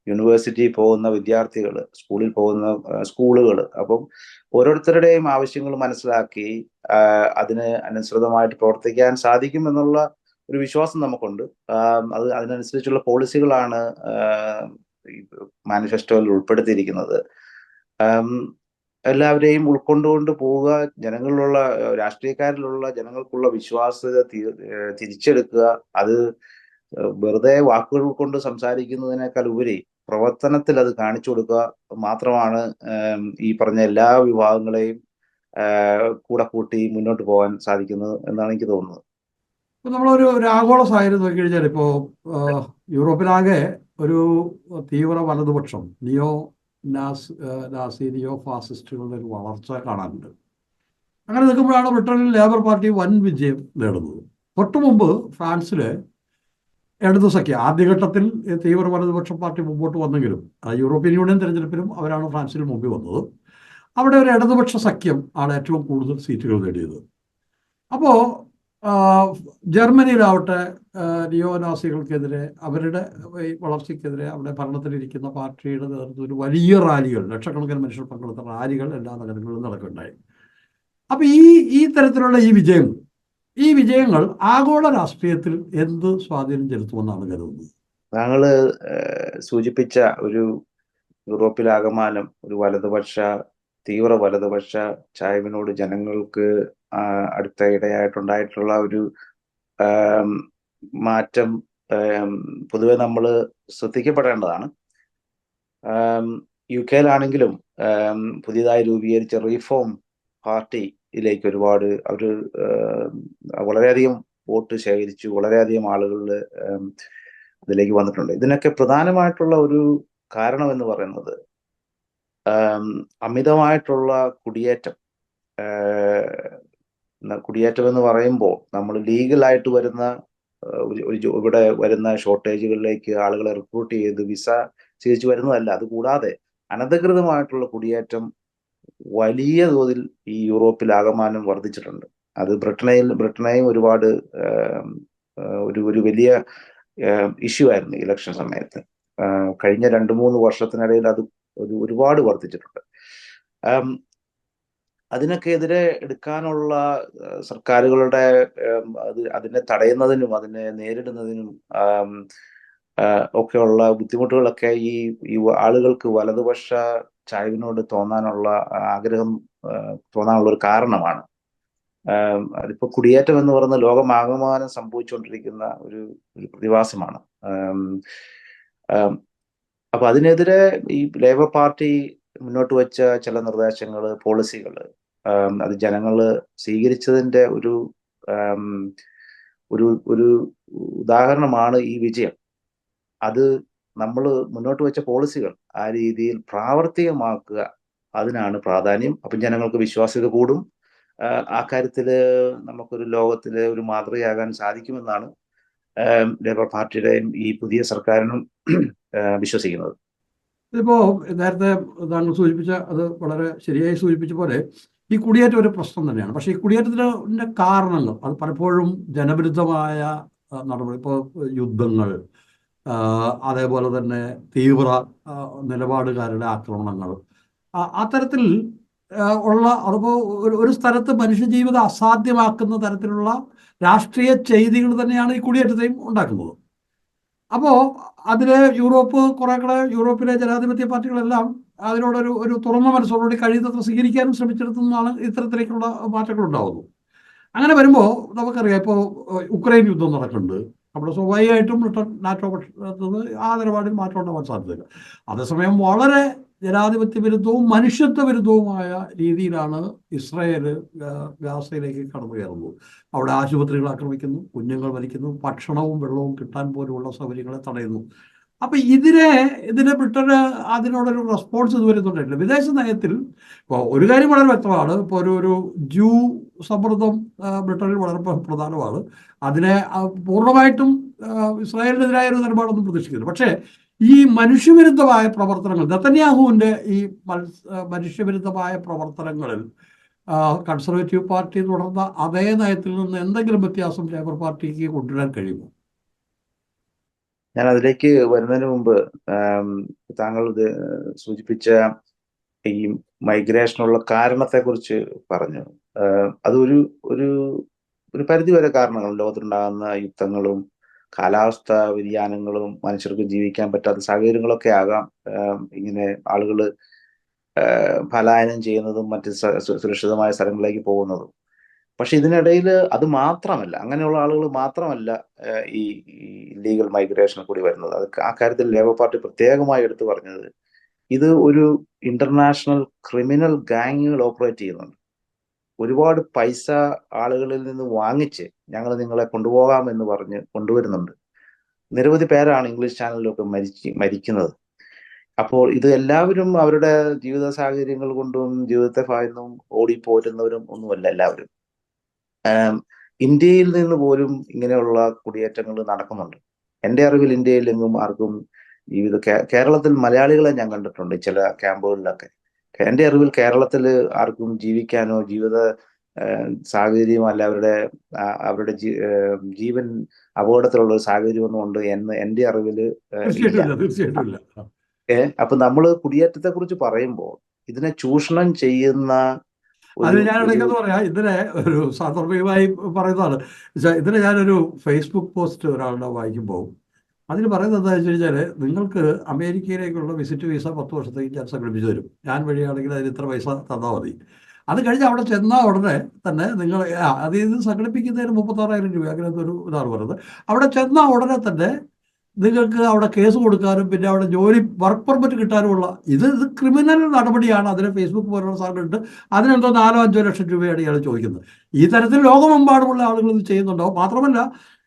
യൂണിവേഴ്സിറ്റി പോകുന്ന വിദ്യാർത്ഥികൾ, സ്കൂളിൽ പോകുന്ന സ്കൂളുകൾ, അപ്പം ഓരോരുത്തരുടെയും ആവശ്യങ്ങൾ മനസ്സിലാക്കി അതിന് അനുസൃതമായിട്ട് പ്രവർത്തിക്കാൻ സാധിക്കും എന്നുള്ള ഒരു വിശ്വാസം നമുക്കുണ്ട്. അതിനനുസരിച്ചുള്ള പോളിസികളാണ് മാനിഫെസ്റ്റോയിൽ ഉൾപ്പെടുത്തിയിരിക്കുന്നത്. എല്ലാവരെയും ഉൾക്കൊണ്ടുകൊണ്ട് പോവുക, ജനങ്ങളിലുള്ള രാഷ്ട്രീയക്കാരിലുള്ള ജനങ്ങൾക്കുള്ള വിശ്വാസ്യത തിരിച്ചെടുക്കുക. അത് വെറുതെ വാക്കുകൾ കൊണ്ട് സംസാരിക്കുന്നതിനേക്കാൾ ഉപരി പ്രവർത്തനത്തിൽ അത് കാണിച്ചു കൊടുക്കുക മാത്രമാണ് ഈ പറഞ്ഞ എല്ലാ വിഭാഗങ്ങളെയും കൂടെ കൂട്ടി മുന്നോട്ട് പോകാൻ സാധിക്കുന്നത് എന്നാണ് എനിക്ക് തോന്നുന്നത്. ഇപ്പം നമ്മളൊരു ആഗോള സാഹചര്യം നോക്കി കഴിഞ്ഞാൽ ഇപ്പോൾ യൂറോപ്പിലാകെ ഒരു തീവ്ര വലതുപക്ഷം, നിയോ ഫാസിസ്റ്റുകളുടെ ഒരു വളർച്ച കാണാനുണ്ട്. അങ്ങനെ നിൽക്കുമ്പോഴാണ് ബ്രിട്ടനിൽ ലേബർ പാർട്ടി വൻ വിജയം നേടുന്നത്. തൊട്ടു മുമ്പ് ഫ്രാൻസിൽ ഇടതു സഖ്യം ആദ്യഘട്ടത്തിൽ തീവ്ര വലതുപക്ഷ പാർട്ടി മുമ്പോട്ട് വന്നെങ്കിലും യൂറോപ്യൻ യൂണിയൻ തെരഞ്ഞെടുപ്പിലും അവരാണ് ഫ്രാൻസിൽ മുമ്പിൽ വന്നത്. അവിടെ ഒരു ഇടതുപക്ഷ സഖ്യം ആണ് ഏറ്റവും കൂടുതൽ സീറ്റുകൾ നേടിയത്. അപ്പോൾ ജർമ്മനിയിലാവട്ടെ നിയോനാസികൾക്കെതിരെ, അവരുടെ വളർച്ചയ്ക്കെതിരെ അവിടെ ഭരണത്തിലിരിക്കുന്ന പാർട്ടിയുടെ നേതൃത്വത്തിൽ വലിയ റാലികൾ, ലക്ഷക്കണക്കിന് മനുഷ്യർ പങ്കെടുത്ത റാലികൾ എല്ലാ നഗരങ്ങളിലും നടക്കുകയുണ്ടായി. അപ്പം ഈ തരത്തിലുള്ള ഈ വിജയങ്ങൾ ആഗോള രാഷ്ട്രീയത്തിൽ എന്ത് സ്വാധീനം ചെലുത്തുമെന്നാണ് കരുതുന്നത്? താങ്കൾ സൂചിപ്പിച്ച ഒരു യൂറോപ്പിലാകമാനം ഒരു തീവ്ര വലതുപക്ഷ ചായ്വിനോട് ജനങ്ങൾക്ക് അടുത്തയിടെയായിട്ടുണ്ടായിട്ടുള്ള ഒരു മാറ്റം പൊതുവെ നമ്മൾ ശ്രദ്ധിക്കപ്പെടേണ്ടതാണ്. യു കെയിലാണെങ്കിലും പുതിയതായി രൂപീകരിച്ച റീഫോം പാർട്ടിയിലേക്ക് ഒരുപാട് അവർ വളരെയധികം വോട്ട് ശേഖരിച്ചു, വളരെയധികം ആളുകൾ അതിലേക്ക് വന്നിട്ടുണ്ട്. ഇതിനൊക്കെ പ്രധാനമായിട്ടുള്ള ഒരു കാരണം എന്ന് പറയുന്നത് അമിതമായിട്ടുള്ള കുടിയേറ്റം എന്ന് പറയുമ്പോൾ നമ്മൾ ലീഗലായിട്ട് വരുന്ന ഇവിടെ വരുന്ന ഷോർട്ടേജുകളിലേക്ക് ആളുകളെ റിക്രൂട്ട് ചെയ്ത് വിസ സ്വീകരിച്ച് വരുന്നതല്ല. അതുകൂടാതെ അനധികൃതമായിട്ടുള്ള കുടിയേറ്റം വലിയ തോതിൽ ഈ യൂറോപ്പിലാകമാനം വർദ്ധിച്ചിട്ടുണ്ട്. അത് ബ്രിട്ടനെയും ഒരുപാട് ഒരു വലിയ ഇഷ്യൂ ആയിരുന്നു ഇലക്ഷൻ സമയത്ത്. കഴിഞ്ഞ 2-3 വർഷത്തിനിടയിൽ അത് ഒരുപാട് വർദ്ധിച്ചിട്ടുണ്ട്. അതിനൊക്കെ എതിരെ എടുക്കാനുള്ള സർക്കാരുകളുടെ അതിനെ തടയുന്നതിനും അതിനെ നേരിടുന്നതിനും ഒക്കെയുള്ള ബുദ്ധിമുട്ടുകളൊക്കെ ഈ ആളുകൾക്ക് വലതുപക്ഷ ചായ്വിനോട് ആഗ്രഹം തോന്നാനുള്ള ഒരു കാരണമാണ്. അതിപ്പോ കുടിയേറ്റം എന്ന് പറയുന്ന ലോകമാകമാനം സംഭവിച്ചുകൊണ്ടിരിക്കുന്ന ഒരു പ്രതിഭാസമാണ്. അപ്പൊ അതിനെതിരെ ഈ ലേബർ പാർട്ടി മുന്നോട്ട് വെച്ച ചില നിർദ്ദേശങ്ങൾ, പോളിസികൾ, അത് ജനങ്ങൾ സ്വീകരിച്ചതിന്റെ ഒരു ഉദാഹരണമാണ് ഈ വിജയം. അത് നമ്മൾ മുന്നോട്ട് വെച്ച പോളിസികൾ ആ രീതിയിൽ പ്രാവർത്തികമാക്കുക, അതിനാണ് പ്രാധാന്യം. അപ്പം ജനങ്ങൾക്ക് വിശ്വാസ്യത കൂടും. ആ കാര്യത്തില് നമുക്കൊരു ലോകത്തില് ഒരു മാതൃകയാകാൻ സാധിക്കുമെന്നാണ് ലേബർ പാർട്ടിയുടെയും ഈ പുതിയ സർക്കാരിനും വിശ്വസിക്കുന്നത്. ഇതിപ്പോ നേരത്തെ താങ്കൾ സൂചിപ്പിച്ച, അത് വളരെ ശരിയായി സൂചിപ്പിച്ച പോലെ ഈ കുടിയേറ്റം ഒരു പ്രശ്നം തന്നെയാണ്. പക്ഷേ ഈ കുടിയേറ്റത്തിൻ്റെ കാരണങ്ങൾ അത് പലപ്പോഴും ജനവിരുദ്ധമായ നടപടി, ഇപ്പോൾ യുദ്ധങ്ങൾ, അതേപോലെ തന്നെ തീവ്ര നിലപാടുകാരുടെ ആക്രമണങ്ങൾ, അത്തരത്തിൽ അതിപ്പോൾ ഒരു സ്ഥലത്ത് മനുഷ്യജീവിതം അസാധ്യമാക്കുന്ന തരത്തിലുള്ള രാഷ്ട്രീയ ചെയ്തികൾ തന്നെയാണ് ഈ കുടിയേറ്റത്തെയും ഉണ്ടാക്കുന്നത്. അപ്പോൾ അതിലെ യൂറോപ്പിലെ ജനാധിപത്യ പാർട്ടികളെല്ലാം അതിനോടൊരു തുറന്ന മനസ്സോടുകൂടി കഴിയുന്നത്ര സ്വീകരിക്കാനും ശ്രമിച്ചെടുത്തുനിന്നാണ് ഇത്തരത്തിലേക്കുള്ള മാറ്റങ്ങൾ ഉണ്ടാകുന്നത്. അങ്ങനെ വരുമ്പോൾ നമുക്കറിയാം, ഇപ്പോൾ ഉക്രൈൻ യുദ്ധം നടക്കുന്നുണ്ട്. അവിടെ സ്വാഭാവികമായിട്ടും ബ്രിട്ടൻ നാറ്റോ പക്ഷത്തുനിന്ന് ആ നിലപാടിൽ മാറ്റം ഉണ്ടാവാൻ സാധ്യതയില്ല. അതേസമയം വളരെ ജനാധിപത്യ വിരുദ്ധവും മനുഷ്യത്വ വിരുദ്ധവുമായ രീതിയിലാണ് ഇസ്രായേൽ ഗാസയിലേക്ക് കടന്നു കയറുന്നത്. അവിടെ ആശുപത്രികൾ ആക്രമിക്കുന്നു, കുഞ്ഞുങ്ങൾ മരിക്കുന്നു, ഭക്ഷണവും വെള്ളവും കിട്ടാൻ പോലുമുള്ള സൗകര്യങ്ങളെ തടയുന്നു. അപ്പം ഇതിനെ ബ്രിട്ടന് അതിനോടൊരു റെസ്പോൺസ് ഇതുവരെ തൊണ്ടിട്ടില്ല. വിദേശ നയത്തിൽ ഇപ്പോൾ ഒരു കാര്യം വളരെ വ്യക്തമാണ്. ഇപ്പോൾ ഒരു ജൂ സമ്മർദ്ദം ബ്രിട്ടനിൽ വളരെ പ്രധാനമാണ്. അതിനെ പൂർണ്ണമായിട്ടും ഇസ്രായേലിനെതിരായ ഒരു നിലപാടൊന്നും പ്രതീക്ഷിക്കുന്നില്ല. പക്ഷേ ഈ മനുഷ്യവിരുദ്ധമായ പ്രവർത്തനങ്ങൾ, നെതന്യാഹുവിൻ്റെ ഈ മനുഷ്യവിരുദ്ധമായ പ്രവർത്തനങ്ങളിൽ കൺസർവേറ്റീവ് പാർട്ടി തുടർന്ന അതേ നയത്തിൽ നിന്ന് എന്തെങ്കിലും വ്യത്യാസം ലേബർ പാർട്ടിക്ക് കൊണ്ടുവരാൻ കഴിയുമോ? ഞാൻ അതിലേക്ക് വരുന്നതിന് മുമ്പ് താങ്കൾ ഇത് സൂചിപ്പിച്ച ഈ മൈഗ്രേഷനുള്ള കാരണത്തെക്കുറിച്ച് പറഞ്ഞു. ഒരു പരിധി വരെ കാരണങ്ങൾ, ലോകത്തുണ്ടാകുന്ന യുദ്ധങ്ങളും കാലാവസ്ഥ വ്യതിയാനങ്ങളും മനുഷ്യർക്ക് ജീവിക്കാൻ പറ്റാത്ത സാഹചര്യങ്ങളൊക്കെ ആകാം ഇങ്ങനെ ആളുകൾ പലായനം ചെയ്യുന്നതും മറ്റ് സുരക്ഷിതമായ സ്ഥലങ്ങളിലേക്ക് പോകുന്നതും. പക്ഷെ ഇതിനിടയിൽ അത് മാത്രമല്ല, അങ്ങനെയുള്ള ആളുകൾ മാത്രമല്ല ഈ ഇല്ലീഗൽ മൈഗ്രേഷനിൽ കൂടി വരുന്നത്. ആ കാര്യത്തിൽ ലേബർ പാർട്ടി പ്രത്യേകമായി എടുത്തു പറഞ്ഞത്, ഇത് ഒരു ഇന്റർനാഷണൽ ക്രിമിനൽ ഗാങ്ങുകൾ ഓപ്പറേറ്റ് ചെയ്യുന്നുണ്ട്. ഒരുപാട് പൈസ ആളുകളിൽ നിന്ന് വാങ്ങിച്ച് ഞങ്ങൾ നിങ്ങളെ കൊണ്ടുപോകാം എന്ന് പറഞ്ഞ് കൊണ്ടുവരുന്നുണ്ട്. നിരവധി പേരാണ് ഇംഗ്ലീഷ് ചാനലിലൊക്കെ മരിക്കുന്നത്. അപ്പോൾ ഇത് എല്ലാവരും അവരുടെ ജീവിത സാഹചര്യങ്ങൾ കൊണ്ടും ജീവിതത്തെ ഭയന്നും ഓടിപ്പോരുന്നവരും ഒന്നുമല്ല എല്ലാവരും. ഇന്ത്യയിൽ നിന്ന് പോലും ഇങ്ങനെയുള്ള കുടിയേറ്റങ്ങൾ നടക്കുന്നുണ്ട്. എൻ്റെ അറിവിൽ ഇന്ത്യയിൽ എങ്ങും ആർക്കും കേരളത്തിൽ മലയാളികളെ ഞാൻ കണ്ടിട്ടുണ്ട് ചില ക്യാമ്പുകളിലൊക്കെ. എൻ്റെ അറിവിൽ കേരളത്തിൽ ആർക്കും ജീവിക്കാനോ ജീവിത സാഹചര്യമോ അല്ല അവരുടെ ജീവൻ അപകടത്തിലുള്ള ഒരു സാഹചര്യമൊന്നും ഉണ്ട് എന്ന് എൻ്റെ അറിവിൽ ഇല്ല. തീർച്ചയായിട്ടും ഇല്ല. അപ്പൊ നമ്മൾ കുടിയേറ്റത്തെ കുറിച്ച് പറയുമ്പോൾ ഇതിനെ ചൂഷണം ചെയ്യുന്ന അതിന് ഞാൻ ഇടയ്ക്കെന്ന് പറയാം, ഇതിനെ ഒരു സാന്ദർഭികമായി പറയുന്നതാണ്. ഇതിനെ ഞാനൊരു ഫേസ്ബുക്ക് പോസ്റ്റ് ഒരാളുടെ വായിക്കുമ്പോൾ അതിന് പറയുന്നത് എന്താ വെച്ച് കഴിഞ്ഞാൽ, നിങ്ങൾക്ക് അമേരിക്കയിലേക്കുള്ള വിസിറ്റ് വിസ 10 വർഷത്തേക്ക് ഞാൻ സംഘടിപ്പിച്ചു തരും, ഞാൻ വഴിയാണെങ്കിൽ അതിന് ഇത്ര പൈസ തന്നാൽ മതി. അത് കഴിഞ്ഞ് അവിടെ ചെന്നാൽ ഉടനെ തന്നെ നിങ്ങൾ അത് ഇത് സംഘടിപ്പിക്കുന്നതിന് 36,000 രൂപ അങ്ങനത്തെ ഒരു ഇതാണ് പറയുന്നത്. അവിടെ ചെന്നാൽ ഉടനെ തന്നെ നിങ്ങൾക്ക് അവിടെ കേസ് കൊടുക്കാനും പിന്നെ അവിടെ വർക്ക് പെർമിറ്റ് കിട്ടാനുമുള്ള ഇത് ക്രിമിനൽ നടപടിയാണ്. അതിന് ഫേസ്ബുക്ക് പോലുള്ള സാധനമുണ്ട്. അതിനെന്തോ 4-5 ലക്ഷം രൂപയാണ് ഇയാൾ ചോദിക്കുന്നത്. ഈ തരത്തിൽ ലോകമെമ്പാടുമുള്ള ആളുകൾ ഇത് ചെയ്യുന്നുണ്ടാവും. മാത്രമല്ല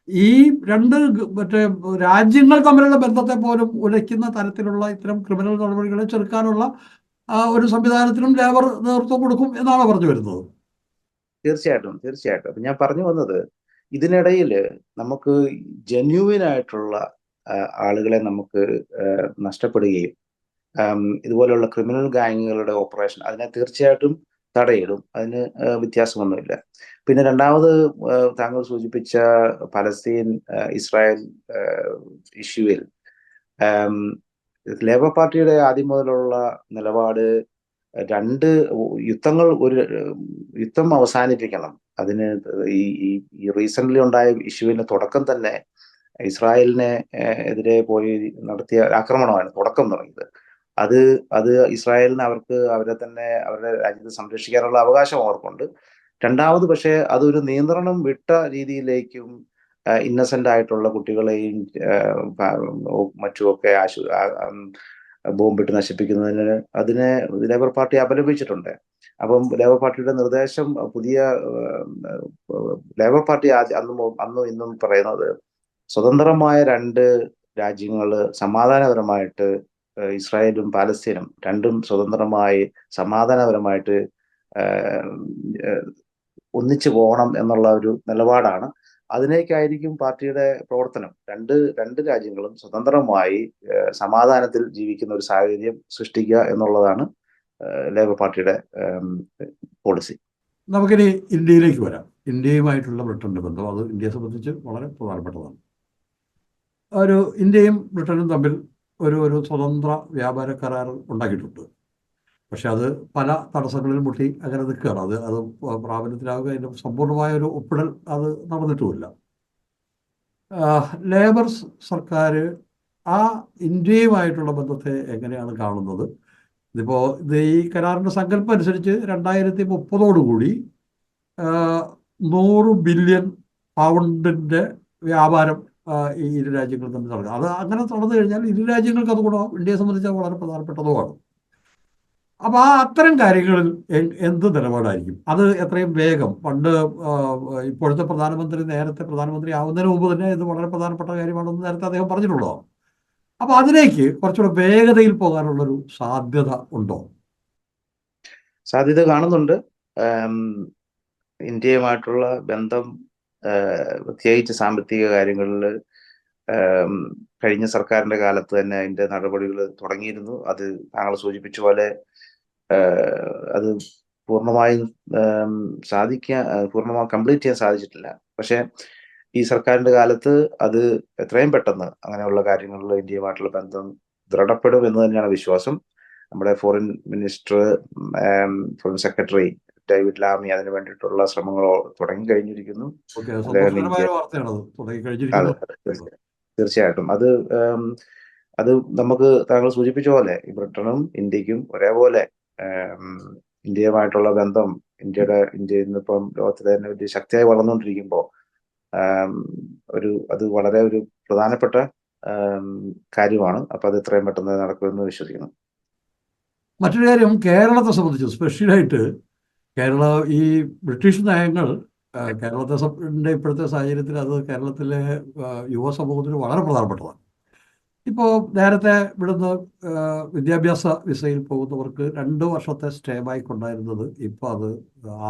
ഈ രണ്ട് മറ്റേ രാജ്യങ്ങൾ തമ്മിലുള്ള ബന്ധത്തെ പോലും ഉലയ്ക്കുന്ന തരത്തിലുള്ള ഇത്തരം ക്രിമിനൽ നടപടികളെ ചെറുക്കാനുള്ള ഒരു സംവിധാനത്തിനും ലേബർ നേതൃത്വം കൊടുക്കും എന്നാണ് പറഞ്ഞു വരുന്നത്. തീർച്ചയായിട്ടും തീർച്ചയായിട്ടും. അപ്പൊ ഞാൻ പറഞ്ഞു വന്നത്, ഇതിനിടയിൽ നമുക്ക് ജെന്യുവിൻ ആയിട്ടുള്ള ആളുകളെ നമുക്ക് നഷ്ടപ്പെടുകയും ഇതുപോലെയുള്ള ക്രിമിനൽ ഗാങ്ങുകളുടെ ഓപ്പറേഷൻ അതിനെ തീർച്ചയായിട്ടും തടയിടും. അതിന് വ്യത്യാസമൊന്നുമില്ല. പിന്നെ രണ്ടാമത് താങ്കൾ സൂചിപ്പിച്ച പലസ്തീൻ ഇസ്രായേൽ ഇഷ്യൂവിൽ ലേബർ പാർട്ടിയുടെ ആദ്യം മുതലുള്ള നിലപാട് യുദ്ധം അവസാനിപ്പിക്കണം. അതിന് ഈ റീസെന്റ് ഉണ്ടായ ഇഷ്യൂവിന്റെ തുടക്കം തന്നെ ഇസ്രായേലിനെ എതിരെ പോയി നടത്തിയ ആക്രമണമാണ് തുടക്കം തുടങ്ങിയത്. അത് ഇസ്രായേലിന് അവരുടെ രാജ്യത്തെ സംരക്ഷിക്കാനുള്ള അവകാശം അവർക്കുണ്ട്. രണ്ടാമത് പക്ഷേ അതൊരു നിയന്ത്രണം വിട്ട രീതിയിലേക്കും ഇന്നസെന്റ് ആയിട്ടുള്ള കുട്ടികളെയും മറ്റുമൊക്കെ ബോംബിട്ട് നശിപ്പിക്കുന്നതിന് അതിനെ ലേബർ പാർട്ടി അപലപിച്ചിട്ടുണ്ട്. അപ്പം ലേബർ പാർട്ടിയുടെ നിർദ്ദേശം ലേബർ പാർട്ടി അന്നും ഇന്നും പറയുന്നത് സ്വതന്ത്രമായ 2 രാജ്യങ്ങൾ സമാധാനപരമായിട്ട്, ഇസ്രായേലും പാലസ്തീനും രണ്ടും സ്വതന്ത്രമായി സമാധാനപരമായിട്ട് ഒന്നിച്ചു പോകണം എന്നുള്ള ഒരു നിലപാടാണ്. അതിലേക്കായിരിക്കും പാർട്ടിയുടെ പ്രവർത്തനം. രണ്ട് രാജ്യങ്ങളും സ്വതന്ത്രമായി സമാധാനത്തിൽ ജീവിക്കുന്ന ഒരു സാഹചര്യം സൃഷ്ടിക്കുക എന്നുള്ളതാണ് ലേബർ പാർട്ടിയുടെ പോളിസി. നമുക്കിനി ഇന്ത്യയിലേക്ക് വരാം. ഇന്ത്യയുമായിട്ടുള്ള ബ്രിട്ടന്റെ ബന്ധം അത് ഇന്ത്യയെ സംബന്ധിച്ച് വളരെ പ്രധാനപ്പെട്ടതാണ്. ഇന്ത്യയും ബ്രിട്ടനും തമ്മിൽ ഒരു സ്വതന്ത്ര വ്യാപാര കരാർ ഉണ്ടാക്കിയിട്ടുണ്ട്. പക്ഷെ അത് പല തടസ്സങ്ങളിൽ മുട്ടി അങ്ങനെ നിൽക്കുകയാണ്. അത് പ്രാബല്യത്തിലാവുക, അതിൻ്റെ സമ്പൂർണ്ണമായ ഒരു ഒപ്പിടൽ അത് നടന്നിട്ടുമില്ല. ലേബർ സർക്കാർ ആ ഇന്ത്യയുമായിട്ടുള്ള ബന്ധത്തെ എങ്ങനെയാണ് കാണുന്നത്? ഇതിപ്പോൾ ഈ കരാറിൻ്റെ സങ്കല്പം അനുസരിച്ച് 2030 100 ബില്യൺ പൗണ്ടിൻ്റെ വ്യാപാരം ഈ ഇരു രാജ്യങ്ങൾ തമ്മിൽ നടക്കുക. അത് അങ്ങനെ നടന്നു കഴിഞ്ഞാൽ ഇരു രാജ്യങ്ങൾക്ക് അത് കൂടെ ഇന്ത്യയെ സംബന്ധിച്ച് വളരെ പ്രധാനപ്പെട്ടതുമാണ്. അപ്പോൾ അത്തരം കാര്യങ്ങളിൽ എന്ത് നിലപാടായിരിക്കും? അത് എത്രയും വേഗം ഇപ്പോഴത്തെ നേരത്തെ പ്രധാനമന്ത്രി ആവുന്നതിന് മുമ്പ് തന്നെ ഇത് വളരെ പ്രധാനപ്പെട്ട കാര്യമാണെന്ന് നേരത്തെ അദ്ദേഹം പറഞ്ഞിട്ടുള്ളതാണ്. അപ്പോൾ അതിലേക്ക് കുറച്ചുകൂടെ വേഗതയിൽ പോകാനുള്ളൊരു സാധ്യത ഉണ്ടോ? സാധ്യത കാണുന്നുണ്ട്. ഇന്ത്യയുമായിട്ടുള്ള ബന്ധം പ്രത്യേകിച്ച് സാമ്പത്തിക കാര്യങ്ങളിൽ കഴിഞ്ഞ സർക്കാരിന്റെ കാലത്ത് തന്നെ അതിന്റെ നടപടികൾ തുടങ്ങിയിരുന്നു. അത് താങ്കൾ സൂചിപ്പിച്ച പോലെ അത് പൂർണ്ണമായും കംപ്ലീറ്റ് ചെയ്യാൻ സാധിച്ചിട്ടില്ല. പക്ഷെ ഈ സർക്കാരിന്റെ കാലത്ത് അത് എത്രയും പെട്ടെന്ന് അങ്ങനെയുള്ള കാര്യങ്ങളിൽ ഇന്ത്യയുമായിട്ടുള്ള ബന്ധം ദൃഢപ്പെടും എന്ന് തന്നെയാണ് വിശ്വാസം. നമ്മുടെ foreign minister, foreign secretary David ലാമി അതിനു വേണ്ടിയിട്ടുള്ള ശ്രമങ്ങൾ തുടങ്ങി കഴിഞ്ഞിരിക്കുന്നു. തീർച്ചയായിട്ടും അത് നമുക്ക് താങ്കൾ സൂചിപ്പിച്ച പോലെ ബ്രിട്ടനും ഇന്ത്യക്കും ഒരേപോലെ ഇന്ത്യയുമായിട്ടുള്ള ബന്ധം ഇന്ത്യ ഇന്നിപ്പം ലോകത്തിലെ തന്നെ വലിയ ശക്തിയായി വളർന്നുകൊണ്ടിരിക്കുമ്പോൾ അത് വളരെ ഒരു പ്രധാനപ്പെട്ട കാര്യമാണ്. അപ്പൊ അത് എത്രയും പെട്ടെന്ന് നടക്കുമെന്ന് വിശ്വസിക്കുന്നു. മറ്റൊരു കാര്യം, കേരളത്തെ സംബന്ധിച്ച് സ്പെഷ്യലായിട്ട് ഈ ബ്രിട്ടീഷ് നയങ്ങൾ കേരളത്തിന്റെ ഇപ്പോഴത്തെ സാഹചര്യത്തിൽ അത് കേരളത്തിലെ യുവസമൂഹത്തിന് വളരെ പ്രധാനപ്പെട്ടതാണ്. ഇപ്പോൾ നേരത്തെ ഇവിടുന്ന് വിദ്യാഭ്യാസ വിസയിൽ പോകുന്നവർക്ക് 2 വർഷത്തെ സ്റ്റേ ബാക്ക് ഉണ്ടായിരുന്നത് ഇപ്പോൾ അത്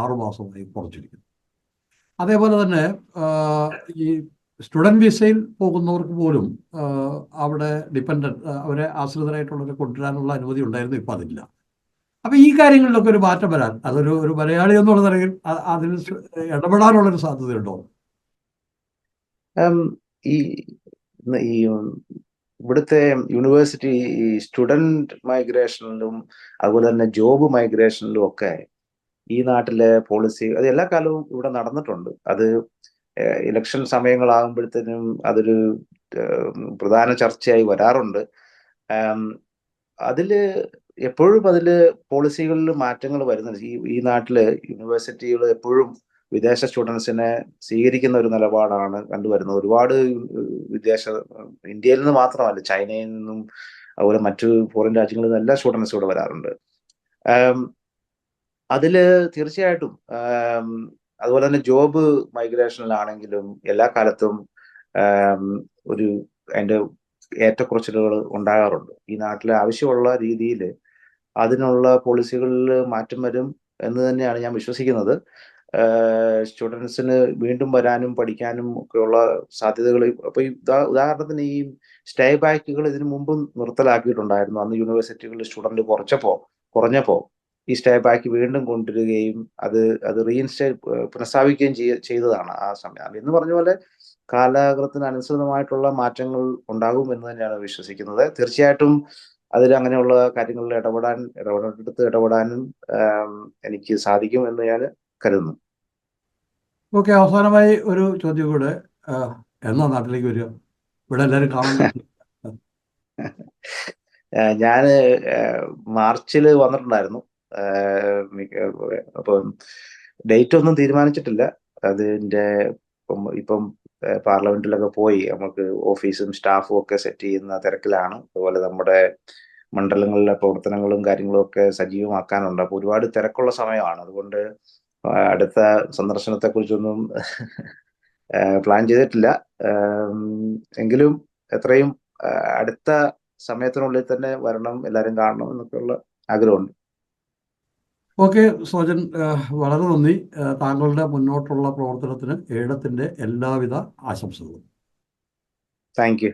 6 മാസമായി കുറച്ചിരിക്കുന്നു. അതേപോലെ തന്നെ ഈ സ്റ്റുഡൻറ് വിസയിൽ പോകുന്നവർക്ക് പോലും അവിടെ അവരെ ആശ്രിതരായിട്ടുള്ളവരെ കൊണ്ടുവരാനുള്ള അനുമതി ഉണ്ടായിരുന്നു, ഇപ്പം അതില്ല. അപ്പം ഈ കാര്യങ്ങളിലൊക്കെ ഒരു മാറ്റം വരാൻ, ഒരു മലയാളി എന്നുള്ള നിലയിൽ അതിൽ ഇടപെടാനുള്ളൊരു സാധ്യതയുണ്ടോ? ഈ ഈ ഇവിടുത്തെ യൂണിവേഴ്സിറ്റി ഈ സ്റ്റുഡൻറ് മൈഗ്രേഷനിലും അതുപോലെ തന്നെ ജോബ് മൈഗ്രേഷനിലും ഒക്കെ ഈ നാട്ടിലെ പോളിസി അത് എല്ലാ കാലവും ഇവിടെ നടന്നിട്ടുണ്ട്. അത് ഇലക്ഷൻ സമയങ്ങളാകുമ്പോഴത്തേനും അതൊരു പ്രധാന ചർച്ചയായി വരാറുണ്ട്. അതില് എപ്പോഴും പോളിസികളിൽ മാറ്റങ്ങൾ വരുന്നുണ്ട്. ഈ നാട്ടില് യൂണിവേഴ്സിറ്റികൾ എപ്പോഴും വിദേശ സ്റ്റുഡൻസിനെ സ്വീകരിക്കുന്ന ഒരു നിലപാടാണ് കണ്ടുവരുന്നത്. ഒരുപാട് ഇന്ത്യയിൽ നിന്ന് മാത്രമല്ല, ചൈനയിൽ നിന്നും അതുപോലെ മറ്റു ഫോറിൻ രാജ്യങ്ങളിൽ നിന്ന് എല്ലാ സ്റ്റുഡൻസും ഇവിടെ വരാറുണ്ട്. അതില് തീർച്ചയായിട്ടും അതുപോലെ തന്നെ ജോബ് മൈഗ്രേഷനിലാണെങ്കിലും എല്ലാ കാലത്തും ഒരു അതിന്റെ ഏറ്റക്കുറച്ചിലുകൾ ഉണ്ടാകാറുണ്ട്. ഈ നാട്ടിലെ ആവശ്യമുള്ള രീതിയിൽ അതിനുള്ള പോളിസികളിൽ മാറ്റം വരും എന്ന് തന്നെയാണ് ഞാൻ വിശ്വസിക്കുന്നത്. സ്റ്റുഡൻസിന് വീണ്ടും വരാനും പഠിക്കാനും ഒക്കെയുള്ള സാധ്യതകൾ. അപ്പൊ ഉദാഹരണത്തിന് ഈ സ്റ്റേ ബാക്കുകൾ ഇതിനു മുമ്പും നിർത്തലാക്കിയിട്ടുണ്ടായിരുന്നു. അന്ന് യൂണിവേഴ്സിറ്റികളിൽ സ്റ്റുഡന്റ് കുറഞ്ഞപ്പോ ഈ സ്റ്റേ ബാക്ക് വീണ്ടും കൊണ്ടുവരികയും അത് പുനഃസ്ഥാപിക്കുകയും ചെയ്തതാണ് ആ സമയം. എന്ന് പറഞ്ഞ പോലെ കാലഘട്ടത്തിനനുസൃതമായിട്ടുള്ള മാറ്റങ്ങൾ ഉണ്ടാകും എന്ന് തന്നെയാണ് വിശ്വസിക്കുന്നത്. തീർച്ചയായിട്ടും അതിൽ അങ്ങനെയുള്ള കാര്യങ്ങളിൽ ഇടപെടാനും എനിക്ക് സാധിക്കും എന്ന് ഞാൻ കരുതുന്നു. ഓക്കെ, അവസാനമായി ഒരു ചോദ്യം കൂടെ. എന്നാ നാട്ടിലേക്ക് വരിക? ഇവിടെ എല്ലാവരും കാണാൻ ഞാൻ മാർച്ചിൽ വന്നിട്ടുണ്ടായിരുന്നു. അപ്പം ഡേറ്റ് ഒന്നും തീരുമാനിച്ചിട്ടില്ല. അതിന്റെ ഇപ്പം പാർലമെന്റിലൊക്കെ പോയി നമുക്ക് ഓഫീസും സ്റ്റാഫും ഒക്കെ സെറ്റ് ചെയ്യുന്ന തിരക്കിലാണ്. അതുപോലെ നമ്മുടെ മണ്ഡലങ്ങളിലെ പ്രവർത്തനങ്ങളും കാര്യങ്ങളും ഒക്കെ സജീവമാക്കാനുണ്ട്. അപ്പോൾ ഒരുപാട് തിരക്കുള്ള സമയമാണ്. അതുകൊണ്ട് അടുത്ത സന്ദർശനത്തെ കുറിച്ചൊന്നും പ്ലാൻ ചെയ്തിട്ടില്ല. എങ്കിലും എത്രയും അടുത്ത സമയത്തിനുള്ളിൽ തന്നെ വരണം, എല്ലാവരും കാണണം എന്നൊക്കെയുള്ള ആഗ്രഹമുണ്ട്. ഓക്കെ സോജൻ, വളരെ നന്ദി. താങ്കളുടെ മുന്നോട്ടുള്ള പ്രവർത്തനത്തിന് ഈഴത്തിന്റെ എല്ലാവിധ ആശംസകളും. Thank you.